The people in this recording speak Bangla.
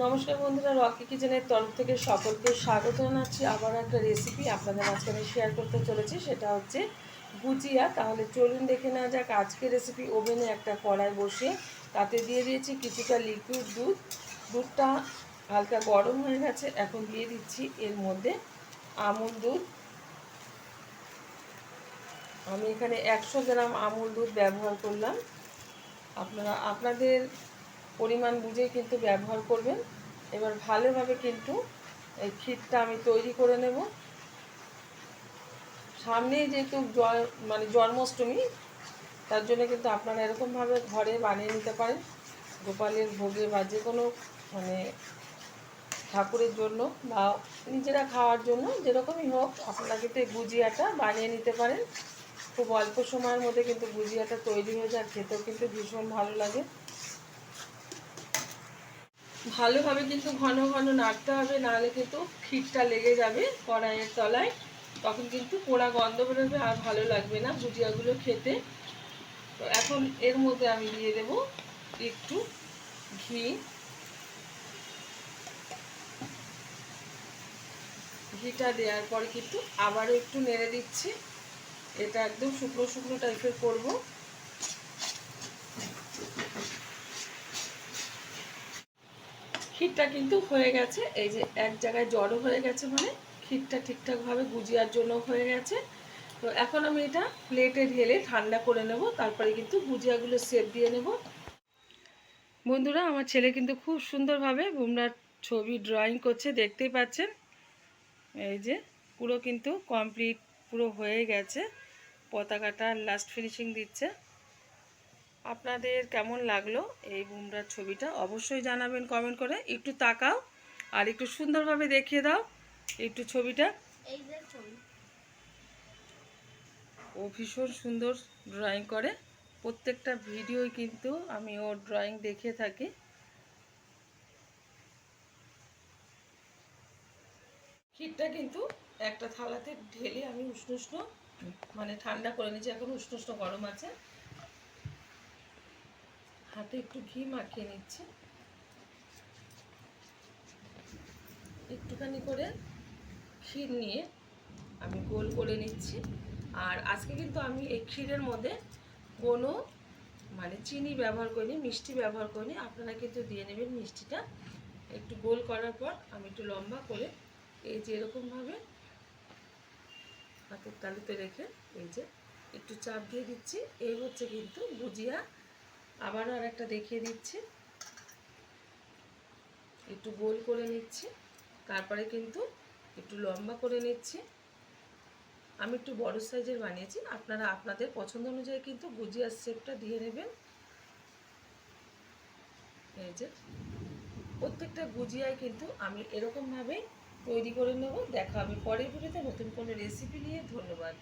নমস্কার বন্ধুরা, রকি কিচেনের তরফ থেকে সকলকে স্বাগত জানাচ্ছি। আবার একটা রেসিপি আপনাদের মাঝখানে শেয়ার করতে চলেছি, সেটা হচ্ছে গুজিয়া। তাহলে চলুন দেখে নেওয়া যাক আজকের রেসিপি। ওভেনে একটা কড়াই বসিয়ে তাতে দিয়ে দিয়েছি কিছুটা লিকুইড দুধ। দুধটা হালকা গরম হয়ে গেছে। এখন দিয়ে দিচ্ছি এর মধ্যে আমুল দুধ। আমি এখানে 100 গ্রাম আমুল দুধ ব্যবহার করলাম। আপনারা আপনাদের পরিমাণ বুঝেই কিন্তু ব্যবহার করবেন। এবার ভালোভাবে কিন্তু এই ক্ষীরটা আমি তৈরি করে নেব। সামনেই যেহেতু জন্মাষ্টমী, তার জন্য কিন্তু আপনারা এরকমভাবে ঘরে বানিয়ে নিতে পারেন। গোপালের ভোগে বা যে কোনো ঠাকুরের জন্য বা নিজেরা খাওয়ার জন্য, যেরকমই হোক আপনারা কিন্তু এই গুজিয়াটা বানিয়ে নিতে পারেন। খুব অল্প সময়ের মধ্যে কিন্তু গুজিয়াটা তৈরি হয়ে যায়, খেতেও কিন্তু ভীষণ ভালো লাগে। ভালোভাবে কিন্তু ঘন ঘন নাড়তে হবে, নাহলে কিন্তু ক্ষীরটা লেগে যাবে কড়াইয়ের তলায়। তখন কিন্তু পোড়া গন্ধ বেরোবে, আর ভালো লাগবে না গুজিয়াগুলো খেতে। তো এখন এর মধ্যে আমি দিয়ে দেব একটু ঘি। ঘিটা দেওয়ার পরে কিন্তু আবারও একটু নেড়ে দিচ্ছি। এটা একদম শুকনো শুকনো টাইপের করব। ক্ষীরটা কিন্তু হয়ে গেছে, এই যে এক জায়গায় জড়ো হয়ে গেছে, মানে ক্ষীরটা ঠিকঠাকভাবে গুজিয়ার জন্য হয়ে গেছে। তো এখন আমি এটা প্লেটে ঢেলে ঠান্ডা করে নেব, তারপরে কিন্তু গুজিয়াগুলো শেপ দিয়ে নেব। বন্ধুরা, আমার ছেলে কিন্তু খুব সুন্দরভাবে বুমরার ছবি ড্রয়িং করছে, দেখতেই পাচ্ছেন। এই যে পুরো কিন্তু কমপ্লিট পুরো হয়ে গেছে। পতাকাটা লাস্ট ফিনিশিং দিচ্ছে। আপনাদের কেমন লাগলো এই বুমরার ছবিটা অবশ্যই জানাবেন কমেন্ট করে। একটু তাকাও আর একটু সুন্দরভাবে দেখিয়ে দাও একটু ছবিটা। এই যে ছবি, ও ভীষণ সুন্দর ড্রয়িং করে। প্রত্যেকটা ভিডিওই কিন্তু আমি ওর ড্রয়িং দেখে থাকি। ক্ষীরটা কিন্তু একটা থালাতে ঢেলে আমি উষ্ণ উষ্ণ ঠান্ডা করে নিয়েছি। এখন উষ্ণ উষ্ণ গরম আছে। হাতে একটু ঘি মাখিয়ে নিচ্ছি, একটুখানি করে ক্ষীর নিয়ে আমি গোল করে নিচ্ছি। আর আজকে কিন্তু আমি এই ক্ষীরের মধ্যে কোনো চিনি ব্যবহার করিনি, মিষ্টি ব্যবহার করিনি। আপনারা কিন্তু দিয়ে নেবেন মিষ্টিটা। একটু গোল করার পর আমি একটু লম্বা করে এই যে এরকমভাবে হাতের তালুতে রেখে এই যে একটু চাপ দিয়ে দিচ্ছি। এই হচ্ছে কিন্তু গুজিয়া। আবারও আর একটা দেখিয়ে দিচ্ছি, একটু গোল করে নিচ্ছি, তারপরে কিন্তু একটু লম্বা করে নিচ্ছি। আমি একটু বড় সাইজের বানিয়েছি, আপনারা আপনাদের পছন্দ অনুযায়ী কিন্তু গুজিয়ার শেপটা দিয়ে নেবেন। এই যে প্রত্যেকটা গুজিয়ায় কিন্তু আমি এরকমভাবে তৈরি করে নেব। দেখা হবে পরের ভিডিওতে নতুন কোনো রেসিপি নিয়ে। ধন্যবাদ।